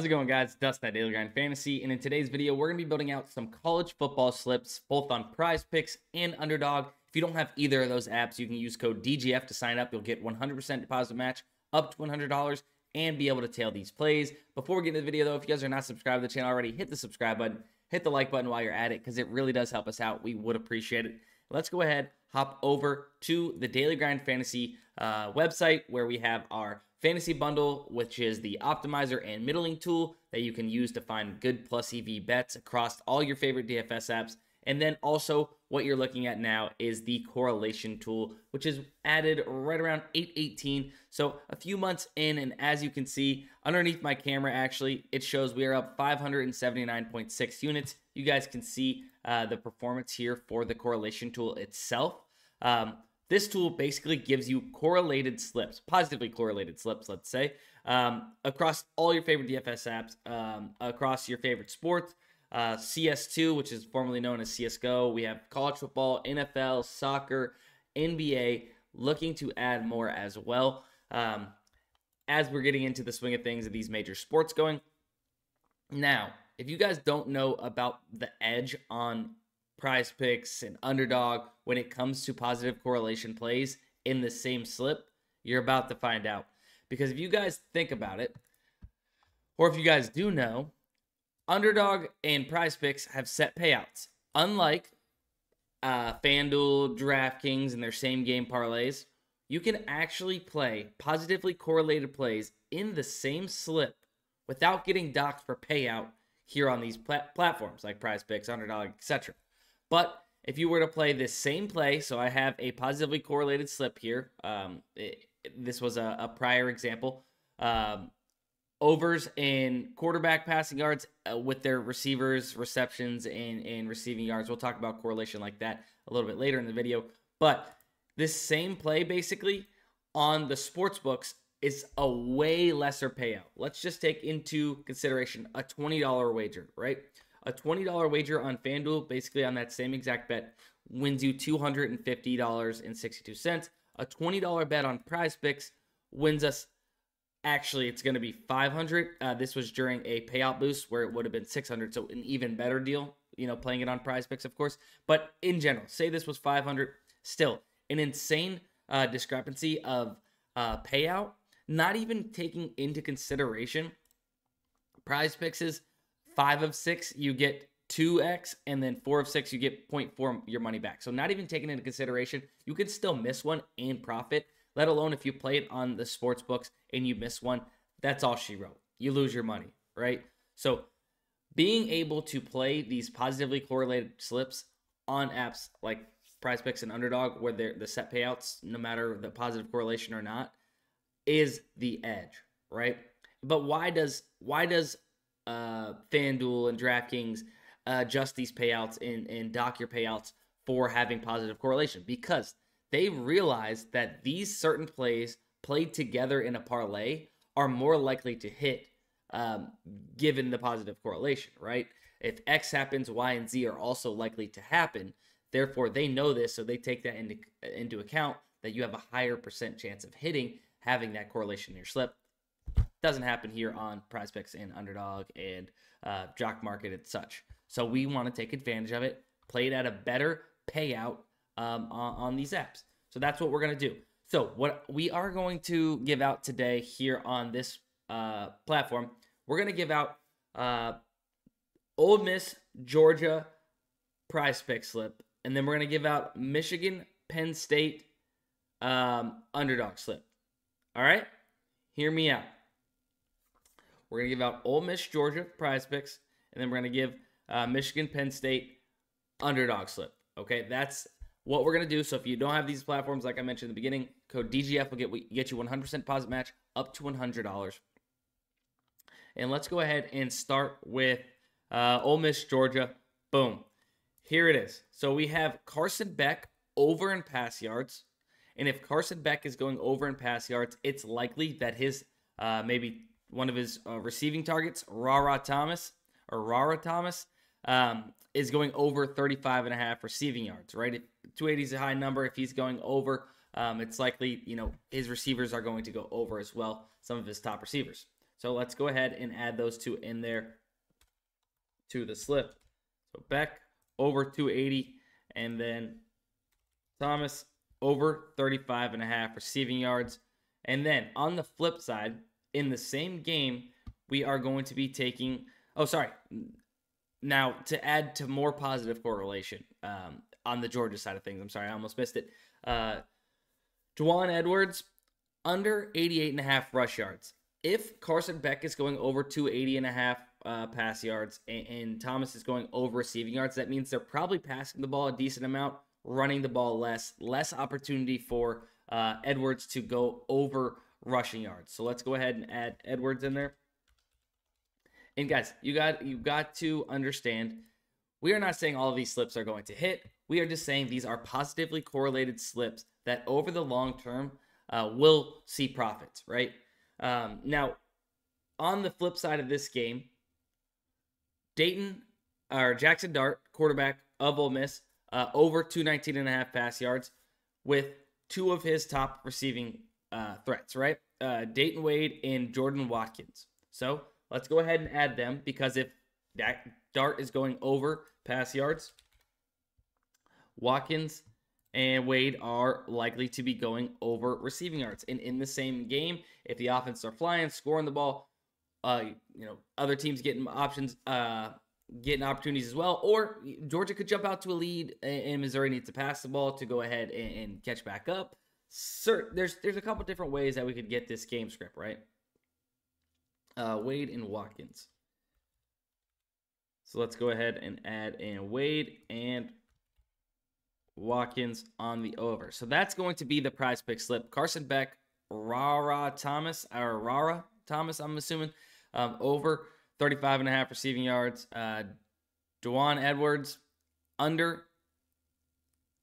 How's it going, guys? Dustin at Daily Grind Fantasy, and in today's video, we're going to be building out some college football slips, both on PrizePicks and Underdog. If you don't have either of those apps, you can use code DGF to sign up. You'll get 100% deposit match up to $100 and be able to tail these plays. Before we get into the video, though, if you guys are not subscribed to the channel already, hit the subscribe button, hit the like button while you're at it, because it really does help us out. We would appreciate it. Let's go ahead, hop over to the Daily Grind Fantasy website, where we have our fantasy bundle, which is the optimizer and middling tool that you can use to find good plus EV bets across all your favorite DFS apps. And then also what you're looking at now is the correlation tool, which is added right around 818. So a few months in, and as you can see underneath my camera, actually, it shows we are up 579.6 units. You guys can see the performance here for the correlation tool itself. This tool basically gives you correlated slips, positively correlated slips, let's say, across all your favorite DFS apps, across your favorite sports, CS2, which is formerly known as CSGO. We have college football, NFL, soccer, NBA, looking to add more as well. As we're getting into the swing of things of these major sports going. Now, if you guys don't know about the edge on PrizePicks and Underdog when it comes to positive correlation plays in the same slip, you're about to find out. Because if you guys think about it, or if you guys do know, Underdog and PrizePicks have set payouts. Unlike FanDuel, DraftKings, and their same game parlays, you can actually play positively correlated plays in the same slip without getting docked for payout here on these platforms like PrizePicks, Underdog, etc. But if you were to play this same play, so I have a positively correlated slip here. This was a prior example. Overs in quarterback passing yards with their receivers, receptions, and receiving yards. We'll talk about correlation like that a little bit later in the video. But this same play, basically, on the sportsbooks is a way lesser payout. Let's just take into consideration a $20 wager, right? A $20 wager on FanDuel, basically on that same exact bet, wins you $250.62. A $20 bet on PrizePicks wins us, actually, it's going to be $500. This was during a payout boost where it would have been $600, so an even better deal, playing it on PrizePicks, of course. But in general, say this was $500, still an insane discrepancy of payout, not even taking into consideration PrizePicks is 5 of 6, you get 2x, and then 4 of 6, you get 0.4 your money back. So not even taking into consideration, you can still miss one and profit, let alone if you play it on the sports books and you miss one. That's all she wrote. You lose your money, right? So being able to play these positively correlated slips on apps like PrizePicks and Underdog, where they're the set payouts, no matter the positive correlation or not, is the edge, right? But why does FanDuel and DraftKings adjust these payouts and dock your payouts for having positive correlation? Because they realize that these certain plays played together in a parlay are more likely to hit given the positive correlation, right? If X happens, Y and Z are also likely to happen. Therefore, they know this, so they take that into account, that you have a higher percent chance of hitting having that correlation in your slip. Doesn't happen here on PrizePicks and Underdog and JockMKT and such. So we want to take advantage of it, play it at a better payout on these apps. So that's what we're going to do. So what we are going to give out today here on this platform, we're going to give out Ole Miss, Georgia PrizePicks slip, and then we're going to give out Michigan, Penn State Underdog slip. All right? Hear me out. We're going to give out Ole Miss, Georgia PrizePicks, and then we're going to give Michigan, Penn State Underdog slip. Okay, that's what we're going to do. So if you don't have these platforms, like I mentioned in the beginning, code DGF will get you 100% deposit match up to $100. And let's go ahead and start with Ole Miss, Georgia. Boom. Here it is. So we have Carson Beck over in pass yards. And if Carson Beck is going over in pass yards, it's likely that his maybe one of his receiving targets, Rara Thomas, is going over 35.5 receiving yards, right? If 280 is a high number. If he's going over, it's likely, his receivers are going to go over as well, some of his top receivers. So let's go ahead and add those two in there to the slip. So Beck over 280, and then Thomas over 35.5 receiving yards. And then on the flip side, in the same game, we are going to be taking, now to add to more positive correlation on the Georgia side of things. I'm sorry, I almost missed it. Juwan Edwards under 88.5 rush yards. If Carson Beck is going over 280.5 pass yards and Thomas is going over receiving yards, that means they're probably passing the ball a decent amount, running the ball less opportunity for Edwards to go over rushing yards. So let's go ahead and add Edwards in there. And guys, you got to understand, we are not saying all of these slips are going to hit. We are just saying these are positively correlated slips that over the long term will see profits, right? Now, on the flip side of this game, Jackson Dart, quarterback of Ole Miss, over 219.5 pass yards with two of his top receiving threats, right? Dayton Wade and Jordan Watkins. So let's go ahead and add them, because if Dart is going over pass yards, Watkins and Wade are likely to be going over receiving yards. And in the same game, if the offense are flying, scoring the ball, other teams getting options, getting opportunities as well, or Georgia could jump out to a lead and Missouri needs to pass the ball to go ahead and catch back up. There's a couple different ways that we could get this game script, right? Wade and Watkins. So let's go ahead and add in Wade and Watkins on the over. So that's going to be the prize pick slip. Carson Beck, Rara Thomas, I'm assuming, over 35.5 receiving yards. Juwan Edwards, under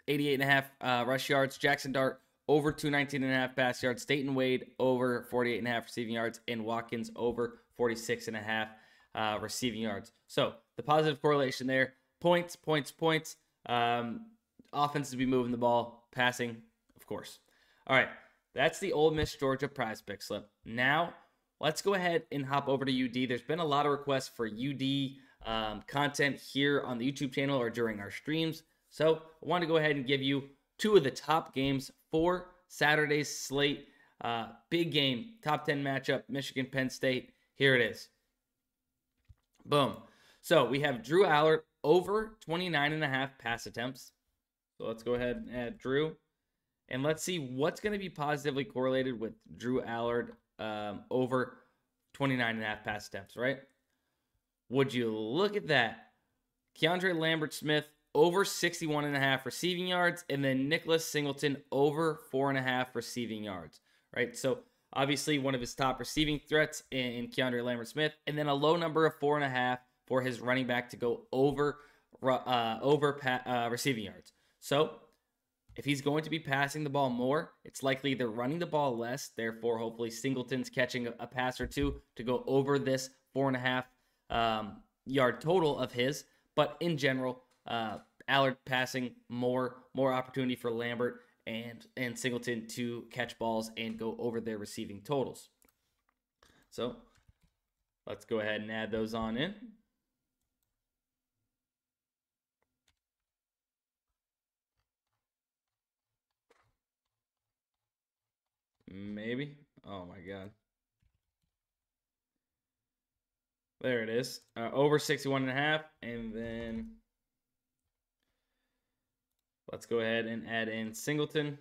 88.5 rush yards. Jackson Dart, over 219.5 pass yards. Dayton Wade, over 48.5 receiving yards. And Watkins, over 46.5 receiving yards. So the positive correlation there, points. Offenses be moving the ball, passing, of course. All right, that's the Ole Miss Georgia prize pick slip. Now, let's go ahead and hop over to UD. There's been a lot of requests for UD content here on the YouTube channel or during our streams. So I want to go ahead and give you two of the top games for Saturday's slate. Big game, top 10 matchup, Michigan-Penn State. Here it is. Boom. So we have Drew Allard over 29.5 pass attempts. So let's go ahead and add Drew. And let's see what's going to be positively correlated with Drew Allard over 29.5 pass attempts, right? Would you look at that? Keandre Lambert-Smith over 61.5 receiving yards, and then Nicholas Singleton over 4.5 receiving yards, right? So obviously one of his top receiving threats in Keandre Lambert-Smith, and then a low number of 4.5 for his running back to go over receiving yards. So if he's going to be passing the ball more, it's likely they're running the ball less. Therefore, hopefully Singleton's catching a pass or two to go over this 4.5 yard total of his. But in general, Allard passing more opportunity for Lambert and Singleton to catch balls and go over their receiving totals. So let's go ahead and add those on in. Maybe. Oh my God. There it is. Over 61.5. And then let's go ahead and add in Singleton.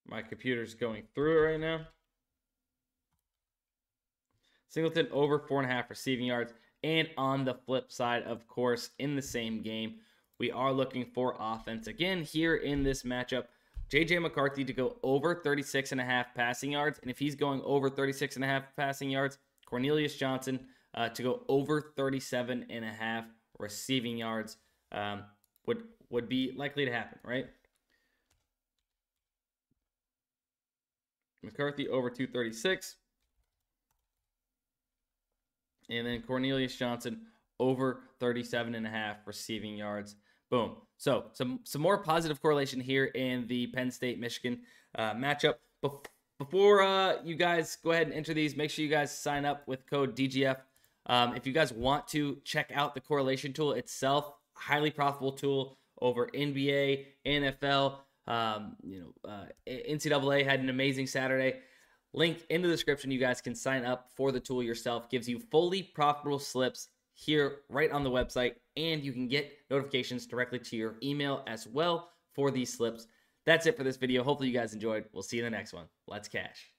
My computer's going through it right now. Singleton over 4.5 receiving yards. And on the flip side, of course, in the same game, we are looking for offense. Again, here in this matchup, J.J. McCarthy to go over 36.5 passing yards. And if he's going over 36.5 passing yards, Cornelius Johnson to go over 37.5 receiving yards would be likely to happen, right? McCarthy over 236. And then Cornelius Johnson over 37.5 receiving yards. Boom. So some more positive correlation here in the Penn State-Michigan matchup. Before you guys go ahead and enter these, make sure you guys sign up with code DGF. If you guys want to check out the correlation tool itself, highly profitable tool over NBA, NFL, NCAA had an amazing Saturday. Link in the description. You guys can sign up for the tool yourself. Gives you fully profitable slips here right on the website, and you can get notifications directly to your email as well for these slips. That's it for this video. Hopefully you guys enjoyed. We'll see you in the next one. Let's cash.